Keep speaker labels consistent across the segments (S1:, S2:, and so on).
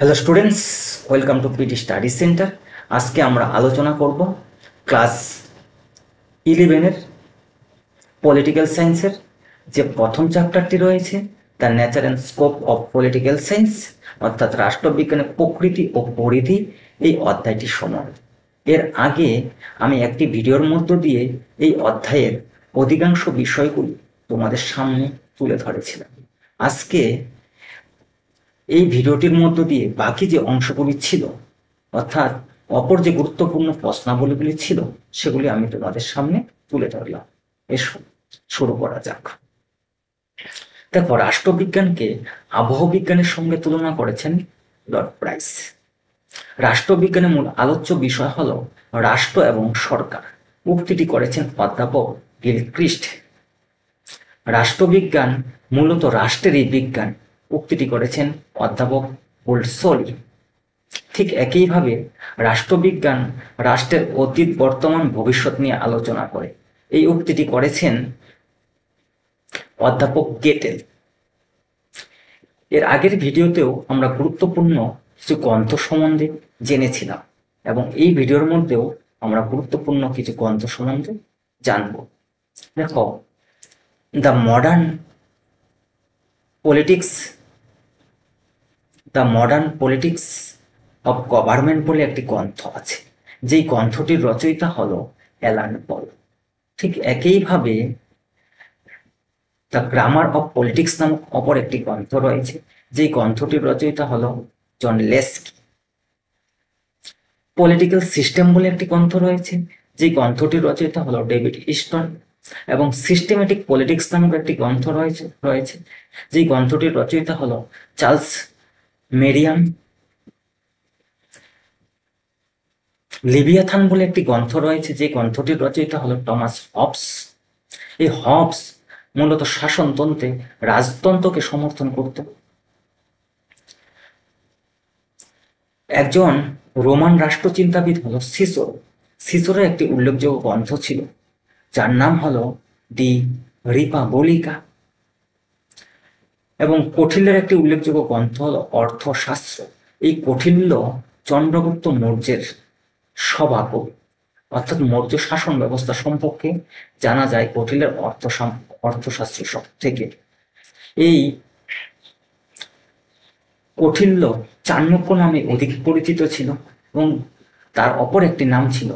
S1: Hello students, welcome to PT study centre. আজকে আমরা আলোচনা করব ক্লাস 11-এর পলিটিক্যাল সায়েন্সের যে প্রথম চ্যাপ্টারটি রয়েছে, the nature and scope of political science, অর্থাৎ রাষ্ট্রবিজ্ঞানের প্রকৃতি ও পরিধি, এই অধ্যায়টি সময়। এর আগে আমি একটি ভিডিওর মধ্য দিয়ে এই অধ্যায়ের অধিকাংশ বিষয়গুলি তোমাদের সামনে তুলে ধরেছিলাম। আজকে এই ভিডিওটির মধ্য দিয়ে বাকি যে অংশগুলি ছিল, অর্থাৎ অপর যে গুরুত্বপূর্ণ প্রশ্নাবলীগুলি ছিল, সেগুলি আমি তোমাদের সামনে তুলে ধরলাম। এসো শুরু করা যাক। দেখো, রাষ্ট্রবিজ্ঞানকে আবহবিজ্ঞানের সঙ্গে তুলনা করেছেন লর্ড প্রাইস। রাষ্ট্রবিজ্ঞানের মূল আলোচ্য বিষয় হল রাষ্ট্র এবং সরকার। উক্তিটি করেছেন অধ্যাপক গিলক্রিস্ট। রাষ্ট্রবিজ্ঞান মূলত রাষ্ট্রেরই বিজ্ঞান। উক্তিটি করেছেন অধ্যাপক বোল্টসলি। ঠিক একইভাবে রাষ্ট্রবিজ্ঞান রাষ্ট্রের অতীত, বর্তমান, ভবিষ্যৎ নিয়ে আলোচনা করে। এই উক্তিটি করেছেন অধ্যাপক গেটেল। এর আগের ভিডিওতেও আমরা গুরুত্বপূর্ণ কিছু গ্রন্থ সম্বন্ধে জেনেছিলাম, এবং এই ভিডিওর মধ্যেও আমরা গুরুত্বপূর্ণ কিছু গ্রন্থ সম্বন্ধে জানব। দেখো, the modern politics the modern politics of government বলে একটি গ্রন্থ আছে, যেই গ্রন্থটির রচয়িতা হলো অ্যালান পল। ঠিক একইভাবে দ্য গ্রামার অফ পলিটিক্স নামক অপর একটি গ্রন্থ রয়েছে, যেই গ্রন্থটির রচয়িতা হলো জন লেস্কি। পলিটিক্যাল সিস্টেম বলে একটি গ্রন্থ রয়েছে, যেই গ্রন্থটির রচয়িতা হলো ডেভিড ইস্টন। এবং সিস্টেমেটিক পলিটিক্স নামক একটি গ্রন্থ রয়েছে যেই গ্রন্থটির রচয়িতা হলো চার্লস মেরিয়াম। লিভিয়াথান বলে একটি গ্রন্থ রয়েছে, যে গ্রন্থটির রচয়িতা হলো টমাস হবস। এই হবস মূলত শাসনতন্ত্রে রাজতন্ত্রকে সমর্থন করত। একজন রোমান রাষ্ট্রচিন্তাবিদ হলো সিসোরো। সিসোরোর একটি উল্লেখযোগ্য গ্রন্থ ছিল, যার নাম হলো দি রিপাবলিকা। এবং কৌটিল্যের একটি উল্লেখযোগ্য গ্রন্থ হলো অর্থশাস্ত্র। এই কৌটিল্য চন্দ্রগুপ্ত মৌর্যের সভাকবি, অর্থাৎ মৌর্য শাসন ব্যবস্থা সম্পর্কে জানা যায় কৌটিল্যের অর্থশাস্ত্র থেকে। এই কৌটিল্য চাণক্য নামে অধিক পরিচিত ছিল, এবং তার অপর একটি নাম ছিল,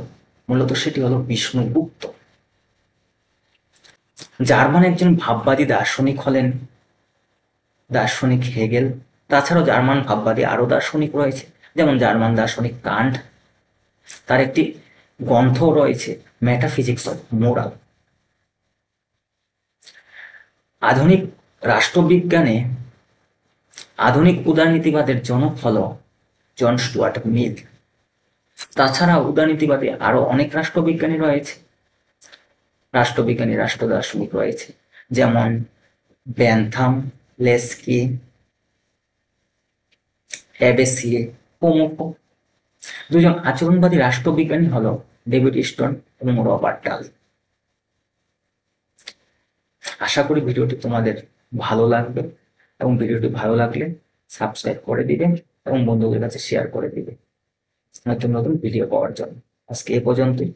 S1: মূলত সেটি হলো বিষ্ণুগুপ্ত। জার্মান একজন ভাববাদী দার্শনিক হলেন দার্শনিক হেগেল। তাছাড়াও জার্মান ভাববাদী আরো দার্শনিক রয়েছে, যেমন জার্মান দার্শনিক কান্ট। তার একটি গ্রন্থ রয়েছে মেটাফিজিক্স অফ মোরাল। আধুনিক রাষ্ট্রবিজ্ঞানে আধুনিক উদারনীতিবাদের জনক হল জন স্টুয়ার্ট মিল। তাছাড়া উদারনীতিবাদী আরো অনেক রাষ্ট্রবিজ্ঞানী রয়েছে, রাষ্ট্র দার্শনিক রয়েছে, যেমন বেনথাম, লেস্কি, অ্যাবেসিয়ে প্রমুখ। দুজন আচরণবাদী রাষ্ট্রবিজ্ঞানী হল ডেভিড ইস্টন এবং রবার্ট ডাল। আশা করি ভিডিওটি তোমাদের ভালো লাগবে, এবং ভিডিওটি ভালো লাগলে সাবস্ক্রাইব করে দিবে এবং বন্ধুদের কাছে শেয়ার করে দিবে নতুন নতুন ভিডিও পাওয়ার জন্য। আজকে এ পর্যন্তই।